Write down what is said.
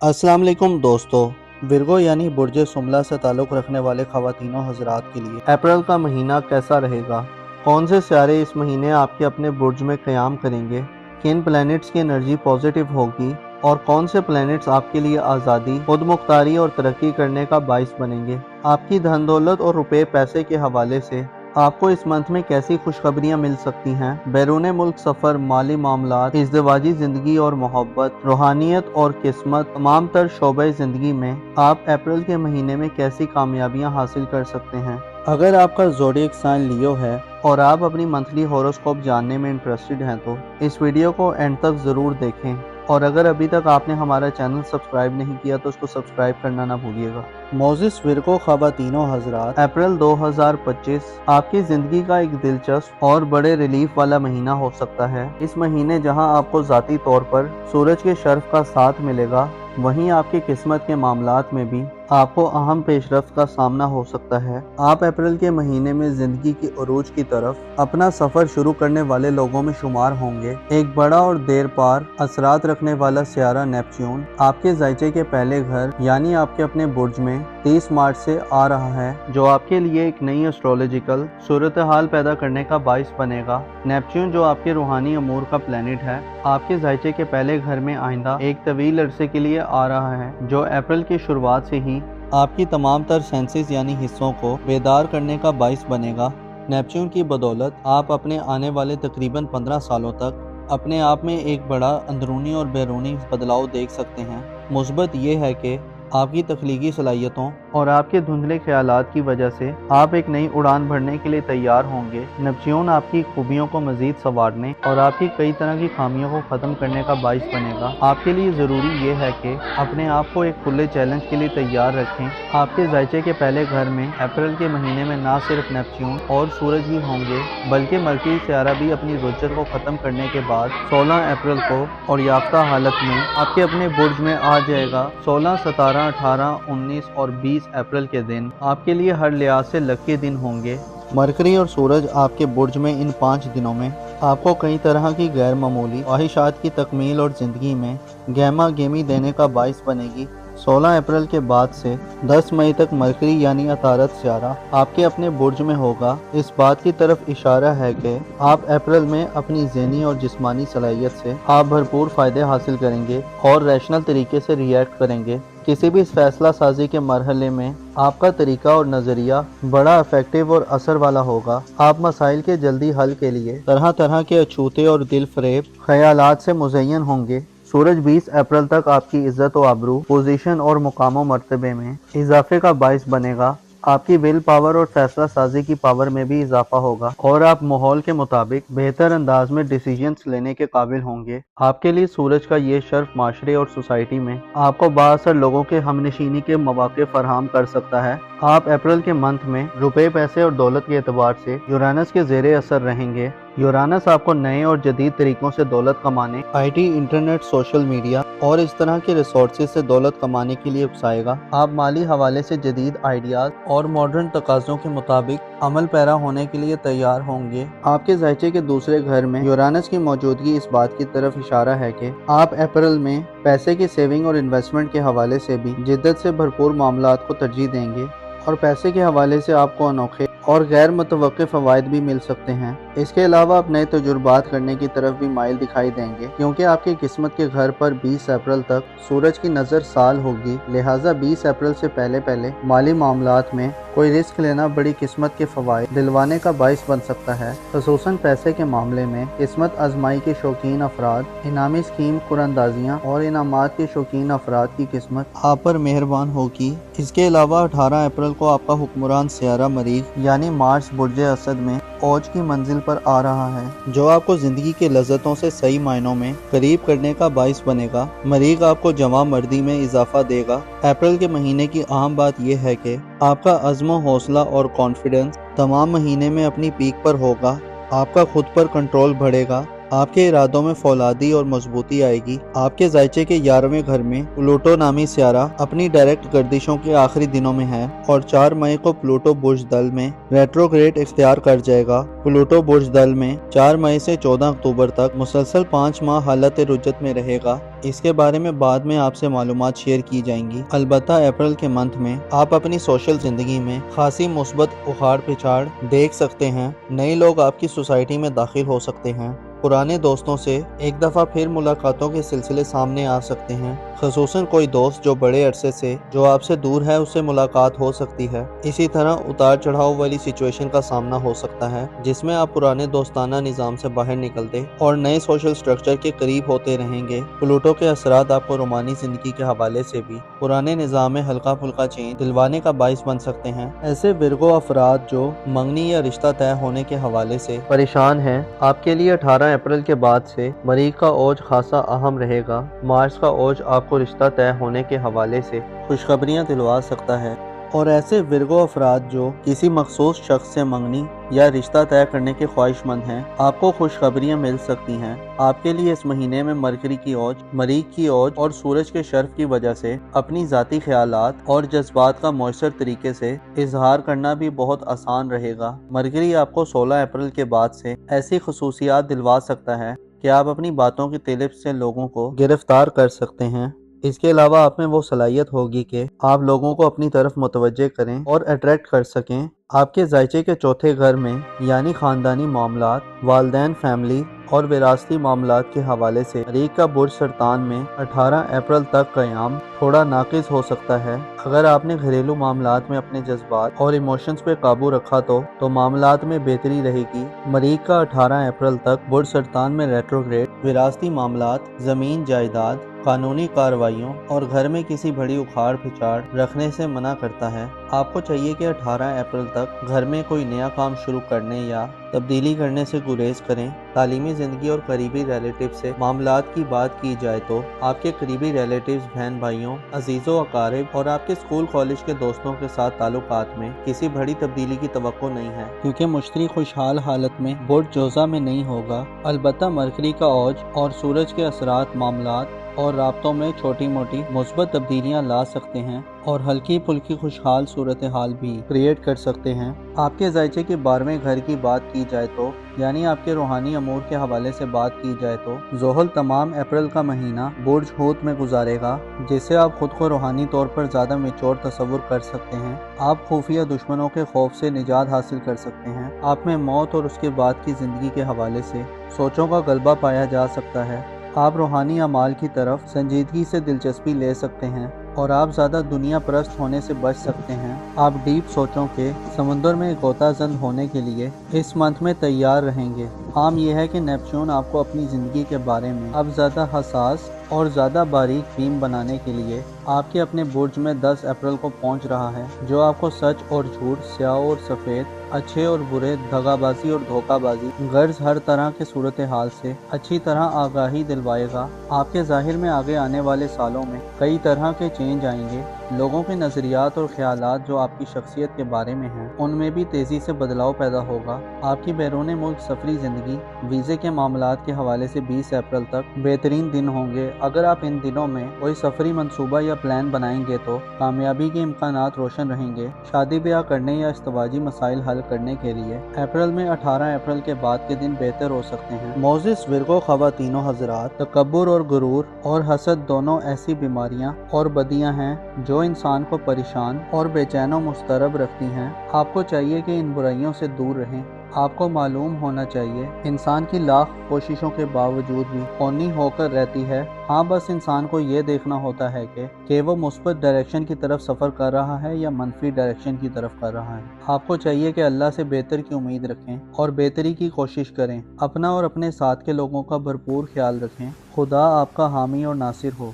अस्सलाम वालेकुम दोस्तों। विर्गो यानी बुर्ज सुमला से ताल्लुक़ रखने वाले ख़वातीनों हज़रात के लिए अप्रैल का महीना कैसा रहेगा? कौन से सितारे इस महीने आपके अपने बुर्ज में क़याम करेंगे? किन प्लैनेट्स की एनर्जी पॉजिटिव होगी और कौन से प्लैनेट्स आपके लिए आज़ादी, खुद मुख्तारी और तरक्की करने का बाइस बनेंगे? आपकी धन दौलत और रुपए पैसे के हवाले से आपको इस मंथ में कैसी खुशखबरियां मिल सकती हैं? बैरून मुल्क सफ़र, माली मामलात, इज़्दिवाजी ज़िंदगी और मोहब्बत, रूहानियत और किस्मत, तमाम तर शोबे ज़िंदगी में आप अप्रैल के महीने में कैसी कामयाबियां हासिल कर सकते हैं? अगर आपका ज़ोडिएक साइन लियो है और आप अपनी मंथली हॉरोस्कोप जानने में इंटरेस्टेड हैं तो इस वीडियो को एंड तक ज़रूर देखें, और अगर अभी तक आपने हमारा चैनल सब्सक्राइब नहीं किया तो उसको सब्सक्राइब करना ना भूलिएगा। मोजिस विर्गो ख़वातीनों हज़रात, अप्रैल 2025 आपकी ज़िंदगी का एक दिलचस्प और बड़े रिलीफ वाला महीना हो सकता है। इस महीने जहां आपको ज़ाती तौर पर सूरज के शर्फ का साथ मिलेगा, वहीं आपकी किस्मत के मामलात में भी आपको अहम पेशरफ्त का सामना हो सकता है। आप अप्रैल के महीने में ज़िंदगी की उरूज की तरफ अपना सफ़र शुरू करने वाले लोगों में शुमार होंगे। एक बड़ा और देर पार असरात रखने वाला सियारा नेपच्यून आपके ज़ायचे के पहले घर यानी आपके अपने बुर्ज में 30 मार्च से आ रहा है, जो आपके लिए एक नई एस्ट्रोलॉजिकल सूरत हाल पैदा करने का बाइस बनेगा। नेपच्यून, जो आपके रूहानी अमूर का प्लैनेट है, आपके ज़ायचे के पहले घर में आइंदा एक तवील अरसे के लिए आ रहा है, जो अप्रैल की शुरुआत से ही आपकी तमाम तर सेंसेस यानी हिस्सों को बेदार करने का बाइस बनेगा। नेपच्यून की बदौलत आप अपने आने वाले तकरीबन 15 सालों तक अपने आप में एक बड़ा अंदरूनी और बैरूनी बदलाव देख सकते हैं। मुस्बत ये है कि आपकी तख्लीकी सलाहियतों और आपके धुंधले ख्यालात की वजह से आप एक नई उड़ान भरने के लिए तैयार होंगे। नेपच्यून आपकी खूबियों को मजीद संवारने और आपकी कई तरह की खामियों को ख़त्म करने का बाइस बनेगा। आपके लिए ज़रूरी ये है कि अपने आप को एक खुले चैलेंज के लिए तैयार रखें। आपके ज़ायचे के पहले घर में अप्रैल के महीने में ना सिर्फ नेपच्यून और सूरज ही होंगे, बल्कि मरकरी सियारा भी अपनी रुजत को ख़त्म करने के बाद 16 अप्रैल को और याफ्ता हालत में आपके अपने बुर्ज में आ जाएगा। 16, 17, 18, 19 और 20 अप्रैल के दिन आपके लिए हर लिहाज से लकी दिन होंगे। मरकरी और सूरज आपके बुर्ज में इन 5 दिनों में आपको कई तरह की गैर मामूली ख्वाहिशात की तकमील और ज़िंदगी में गहमा गेमी देने का बाइस बनेगी। 16 अप्रैल के बाद से 10 मई तक मरकरी यानी अतारत सियारा आपके अपने बुर्ज में होगा। इस बात की तरफ इशारा है कि आप अप्रैल में अपनी ज़हनी और जिस्मानी सलाहियत से आप भरपूर फ़ायदे हासिल करेंगे और रैशनल तरीके से रिएक्ट करेंगे। किसी भी फैसला साजी के मरहले में आपका तरीका और नज़रिया बड़ा इफेक्टिव और असर वाला होगा। आप मसाइल के जल्दी हल के लिए तरह तरह के अछूते और दिल फरेब ख्यालात से मुज़य्यन होंगे। सूरज 20 अप्रैल तक आपकी इज्जत व आबरू, पोजीशन और मुकाम व मर्तबे में इजाफे का बाइस बनेगा। आपकी विल पावर और फैसला साजी की पावर में भी इजाफा होगा और आप माहौल के मुताबिक बेहतर अंदाज में डिसीजंस लेने के काबिल होंगे। आपके लिए सूरज का ये शर्फ माशरे और सोसाइटी में आपको बाअसर लोगों के हमनशीनी के मौके फराहम कर सकता है। आप अप्रैल के मंथ में रुपए, पैसे और दौलत के एतबार से यूरानस के ज़ेरे असर रहेंगे। यूरानस आपको नए और जदीद तरीकों से दौलत कमाने, आईटी, इंटरनेट, सोशल मीडिया और इस तरह के रिसोर्सेज से दौलत कमाने के लिए उकसाएगा। आप माली हवाले से जदीद आइडियाज और मॉडर्न तकाज़ों के मुताबिक अमल पैरा होने के लिए तैयार होंगे। आपके ज़ायचे के दूसरे घर में यूरानस की मौजूदगी इस बात की तरफ इशारा है कि आप अप्रैल में पैसे की सेविंग और इन्वेस्टमेंट के हवाले से भी जिद्दत से भरपूर मामलात को तरजीह देंगे और पैसे के हवाले से आपको अनोखे और गैर मुतवक्किल फ़वाइद भी मिल सकते हैं। इसके अलावा आप नए तजुर्बात करने की तरफ भी माइल दिखाई देंगे, क्योंकि आपकी किस्मत के घर पर 20 अप्रैल तक सूरज की नज़र साल होगी। लिहाजा 20 अप्रैल से पहले पहले माली मामलात में कोई रिस्क लेना बड़ी किस्मत के फ़वाइद दिलवाने का बाइस बन सकता है। ख़ुसूसन पैसे के मामले में किस्मत आजमाई के शौकीन अफराद, इनामी स्कीम कुरानंदाजियाँ और इनामात के शौकीन अफराद की किस्मत आप पर मेहरबान होगी। इसके अलावा 18 अप्रैल को आपका हुक्मरान सियारा मरीख यानी मार्स बुर्ज असद में औज की मंजिल पर आ रहा है, जो आपको ज़िंदगी के लज़्ज़तों से सही मायनों में करीब करने का बाइस बनेगा। मरीख आपको जवां मर्दी में इजाफा देगा। अप्रैल के महीने की अहम बात यह है कि आपका अज़्म, हौसला और कॉन्फिडेंस तमाम महीने में अपनी पीक पर होगा। आपका खुद पर कंट्रोल बढ़ेगा آپ کے ارادوں میں فولادی اور مضبوطی آئے گی۔ آپ کے ذائچے کے 11ویں گھر میں پلوٹو نامی سیارہ اپنی ڈائریکٹ گردشوں کے آخری دنوں میں ہے اور 4 مئی کو پلوٹو برج دل میں ریٹروگریڈ اختیار کر جائے گا۔ پلوٹو برج دل میں 4 مئی سے 14 اکتوبر تک مسلسل 5 ماہ حالت رجت میں رہے گا۔ اس کے بارے میں بعد میں آپ سے معلومات شیئر کی جائیں گی۔ البتہ اپریل کے منتھ میں آپ اپنی سوشل زندگی میں خاصی مثبت اخاڑ پچھاڑ دیکھ سکتے ہیں۔ نئے لوگ آپ کی سوسائٹی میں داخل ہو سکتے ہیں۔ پرانے دوستوں سے ایک دفعہ پھر ملاقاتوں کے سلسلے سامنے آ سکتے ہیں، خصوصاً کوئی دوست جو بڑے عرصے سے جو آپ سے دور ہے اس سے ملاقات ہو سکتی ہے۔ اسی طرح اتار چڑھاؤ والی سچویشن کا سامنا ہو سکتا ہے جس میں آپ پرانے دوستانہ نظام سے باہر نکلتے اور نئے سوشل سٹرکچر کے قریب ہوتے رہیں گے۔ پلوٹو کے اثرات آپ کو رومانی زندگی کے حوالے سے بھی پرانے نظام میں ہلکا پھلکا چینج دلوانے کا باعث بن سکتے ہیں۔ ایسے ورگو افراد جو منگنی یا رشتہ طے ہونے کے حوالے سے پریشان ہیں، آپ کے لیے 18 اپریل کے بعد سے مریخ کا اوج خاصا اہم رہے گا۔ مارس کا اوج آپ کو رشتہ طے ہونے کے حوالے سے خوشخبریاں دلوا سکتا ہے، اور ایسے ورگو افراد جو کسی مخصوص شخص سے منگنی یا رشتہ طے کرنے کے خواہش مند ہیں، آپ کو خوشخبریاں مل سکتی ہیں۔ آپ کے لیے اس مہینے میں مرکری کی اوج، مریخ کی اوج اور سورج کے شرف کی وجہ سے اپنی ذاتی خیالات اور جذبات کا مؤثر طریقے سے اظہار کرنا بھی بہت آسان رہے گا۔ مرکری آپ کو 16 اپریل کے بعد سے ایسی خصوصیات دلوا سکتا ہے کہ آپ اپنی باتوں کی طلب سے لوگوں کو گرفتار کر سکتے ہیں۔ اس کے علاوہ آپ میں وہ صلاحیت ہوگی کہ آپ لوگوں کو اپنی طرف متوجہ کریں اور اٹریکٹ کر سکیں۔ آپ کے ذائچے کے 4تھے گھر میں یعنی خاندانی معاملات، والدین، فیملی اور وراثتی معاملات کے حوالے سے مریخ کا برج سرطان میں 18 اپریل تک قیام تھوڑا ناقص ہو سکتا ہے۔ اگر آپ نے گھریلو معاملات میں اپنے جذبات اور ایموشنز پہ قابو رکھا تو معاملات میں بہتری رہے گی۔ مریخ کا 18 اپریل تک برج سرطان میں ریٹروگریڈ وراثتی معاملات، زمین جائیداد، قانونی کارروائیوں اور گھر میں کسی بڑی اکھاڑ پھچاڑ رکھنے سے منع کرتا ہے۔ آپ کو چاہیے کہ 18 اپریل تک گھر میں کوئی نیا کام شروع کرنے یا تبدیلی کرنے سے گریز کریں۔ تعلیمی زندگی اور قریبی ریلیٹیو سے معاملات کی بات کی جائے تو آپ کے قریبی ریلیٹیوز، بہن بھائیوں، عزیز و اقارب اور آپ کے اسکول کالج کے دوستوں کے ساتھ تعلقات میں کسی بڑی تبدیلی کی توقع نہیں ہے، کیونکہ مشتری خوشحال حالت میں برج جوزہ میں نہیں ہوگا۔ البتہ مرکری کا اوج اور سورج کے اثرات معاملات اور رابطوں میں چھوٹی موٹی مثبت تبدیلیاں لا سکتے ہیں اور ہلکی پھلکی خوشحال صورتحال بھی کریٹ کر سکتے ہیں۔ آپ کے ذائچے کے 12ویں گھر کی بات کی جائے تو یعنی آپ کے روحانی امور کے حوالے سے بات کی جائے تو زحل تمام اپریل کا مہینہ برج حوت میں گزارے گا، جس سے آپ خود کو روحانی طور پر زیادہ میچور تصور کر سکتے ہیں۔ آپ خفیہ دشمنوں کے خوف سے نجات حاصل کر سکتے ہیں۔ آپ میں موت اور اس کے بعد کی زندگی کے حوالے سے سوچوں کا غلبہ پایا جا سکتا ہے۔ آپ روحانی اعمال کی طرف سنجیدگی سے دلچسپی لے سکتے ہیں اور آپ زیادہ دنیا پرست ہونے سے بچ سکتے ہیں۔ آپ ڈیپ سوچوں کے سمندر میں غوطہ زن ہونے کے لیے اس منتھ میں تیار رہیں گے۔ عام یہ ہے کہ نیپچون آپ کو اپنی زندگی کے بارے میں اب زیادہ حساس اور زیادہ باریک بین بنانے کے لیے آپ کے اپنے برج میں 10 اپریل کو پہنچ رہا ہے، جو آپ کو سچ اور جھوٹ، سیاہ اور سفید، اچھے اور برے، دغا بازی اور دھوکہ بازی، غرض ہر طرح کے صورتحال سے اچھی طرح آگاہی دلوائے گا۔ آپ کے ظاہر میں آگے آنے والے سالوں میں کئی طرح کے چینج آئیں گے۔ لوگوں کے نظریات اور خیالات جو آپ کی شخصیت کے بارے میں ہیں ان میں بھی تیزی سے بدلاؤ پیدا ہوگا۔ آپ کی بیرون ملک سفری زندگی، ویزے کے معاملات کے حوالے سے 20 اپریل تک بہترین دن ہوں گے۔ اگر آپ ان دنوں میں کوئی سفری منصوبہ یا پلان بنائیں گے تو کامیابی کے امکانات روشن رہیں گے۔ شادی بیاہ کرنے یا ازدواجی مسائل حل کرنے کے لیے اپریل میں 18 اپریل کے بعد کے دن بہتر ہو سکتے ہیں۔ معزز ورگو خواتین و حضرات، تکبر اور غرور اور حسد دونوں ایسی بیماریاں اور بدیاں ہیں جو انسان کو پریشان اور بے چین و مضطرب رکھتی ہیں۔ آپ کو چاہیے کہ ان برائیوں سے دور رہیں۔ آپ کو معلوم ہونا چاہیے انسان کی لاکھ کوششوں کے باوجود بھی کونی ہو کر رہتی ہے۔ ہاں، بس انسان کو یہ دیکھنا ہوتا ہے کہ وہ مثبت ڈائریکشن کی طرف سفر کر رہا ہے یا منفی ڈائریکشن کی طرف کر رہا ہے۔ آپ کو چاہیے کہ اللہ سے بہتر کی امید رکھیں اور بہتری کی کوشش کریں۔ اپنا اور اپنے ساتھ کے لوگوں کا بھرپور خیال رکھیں۔ خدا آپ کا حامی اور ناصر ہو۔